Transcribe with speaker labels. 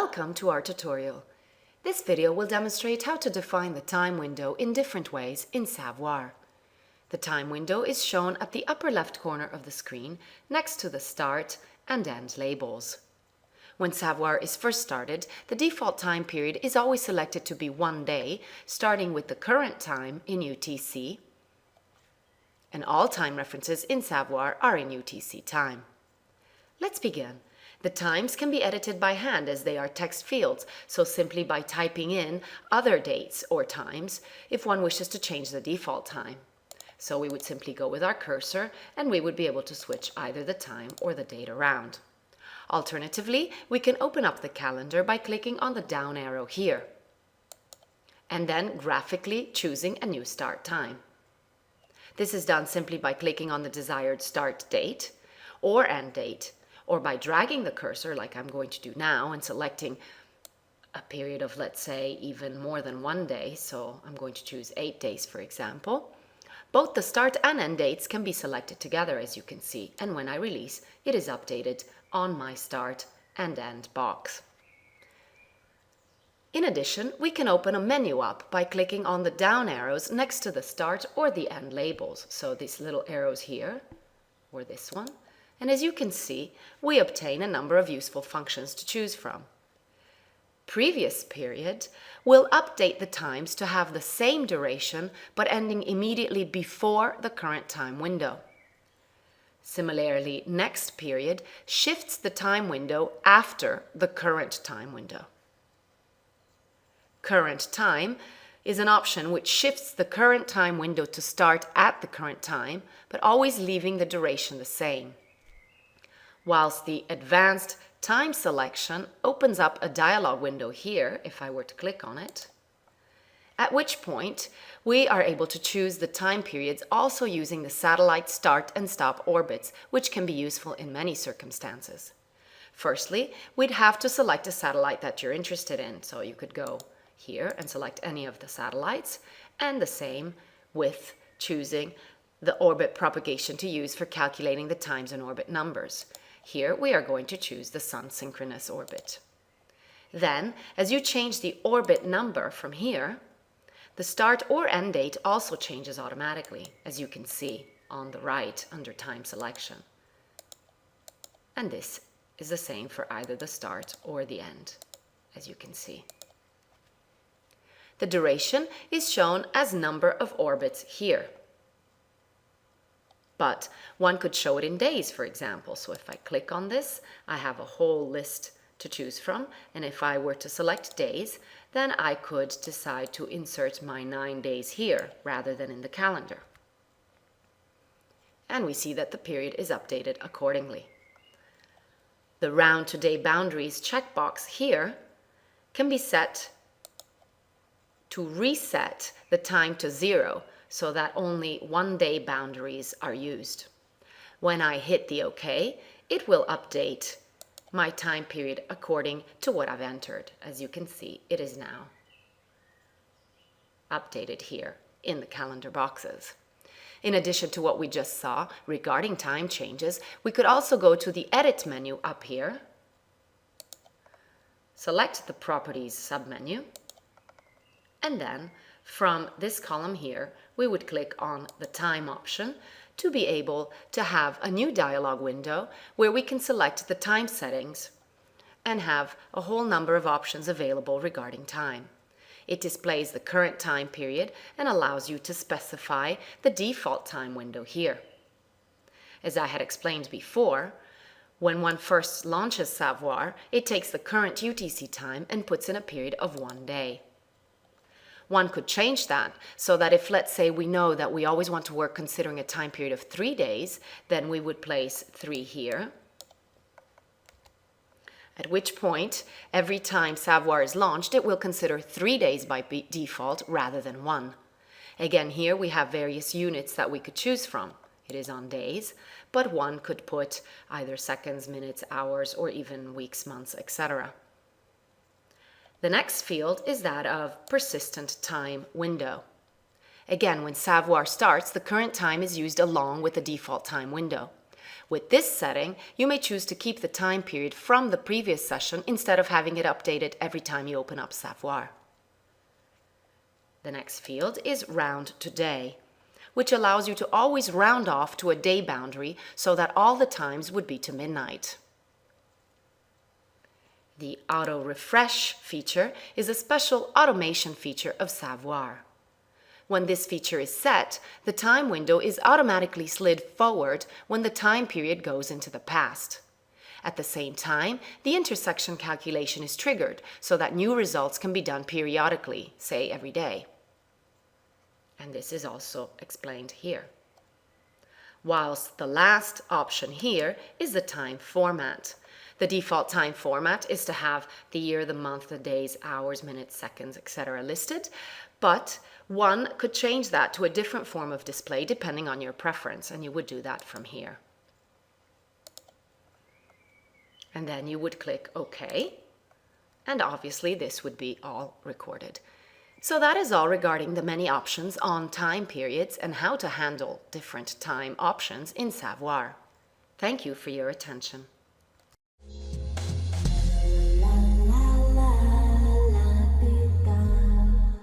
Speaker 1: Welcome to our tutorial. This video will demonstrate how to define the time window in different ways in SaVoir. The time window is shown at the upper left corner of the screen next to the start and end labels. When SaVoir is first started, the default time period is always selected to be 1 day, starting with the current time in UTC, and all time references in SaVoir are in UTC time. Let's begin. The times can be edited by hand as they are text fields, so simply by typing in other dates or times if one wishes to change the default time. So we would simply go with our cursor and we would be able to switch either the time or the date around. Alternatively, we can open up the calendar by clicking on the down arrow here and then graphically choosing a new start time. This is done simply by clicking on the desired start date or end date, or by dragging the cursor like I'm going to do now and selecting a period of, let's say, even more than 1 day. So I'm going to choose 8 days, for example. Both the start and end dates can be selected together, as you can see, and when I release, it is updated on my start and end box. In addition, we can open a menu up by clicking on the down arrows next to the start or the end labels. So these little arrows here, or this one. And as you can see, we obtain a number of useful functions to choose from. Previous period will update the times to have the same duration but ending immediately before the current time window. Similarly, next period shifts the time window after the current time window. Current time is an option which shifts the current time window to start at the current time, but always leaving the duration the same. Whilst the advanced time selection opens up a dialog window here, if I were to click on it, at which point we are able to choose the time periods also using the satellite start and stop orbits, which can be useful in many circumstances. Firstly, we'd have to select a satellite that you're interested in, so you could go here and select any of the satellites, and the same with choosing the orbit propagation to use for calculating the times and orbit numbers. Here we are going to choose the sun synchronous orbit. Then, as you change the orbit number from here, the start or end date also changes automatically, as you can see on the right under time selection. And this is the same for either the start or the end, as you can see. The duration is shown as number of orbits here. But one could show it in days, for example. So if I click on this, I have a whole list to choose from. And if I were to select days, then I could decide to insert my 9 days here rather than in the calendar. And we see that the period is updated accordingly. The round to day boundaries checkbox here can be set to reset the time to 0, so that only 1 day boundaries are used. When I hit the OK, it will update my time period according to what I've entered. As you can see, it is now updated here in the calendar boxes. In addition to what we just saw regarding time changes, we could also go to the Edit menu up here, select the Properties submenu, and then from this column here, we would click on the time option to be able to have a new dialog window where we can select the time settings and have a whole number of options available regarding time. It displays the current time period and allows you to specify the default time window here. As I had explained before, when one first launches SaVoir, it takes the current UTC time and puts in a period of 1 day. One could change that so that if, let's say, we know that we always want to work considering a time period of 3 days, then we would place 3 here. At which point, every time SaVoir is launched, it will consider 3 days by default rather than 1. Again, here we have various units that we could choose from. It is on days, but one could put either seconds, minutes, hours, or even weeks, months, etc. The next field is that of persistent time window. Again, when SaVoir starts, the current time is used along with the default time window. With this setting, you may choose to keep the time period from the previous session instead of having it updated every time you open up SaVoir. The next field is Round to Day, which allows you to always round off to a day boundary so that all the times would be to midnight. The Auto Refresh feature is a special automation feature of SaVoir. When this feature is set, the time window is automatically slid forward when the time period goes into the past. At the same time, the intersection calculation is triggered so that new results can be done periodically, say every day. And this is also explained here. Whilst the last option here is the time format. The default time format is to have the year, the month, the days, hours, minutes, seconds, etc. listed, but one could change that to a different form of display depending on your preference, and you would do that from here. And then you would click OK, and obviously this would be all recorded. So that is all regarding the many options on time periods and how to handle different time options in SaVoir. Thank you for your attention.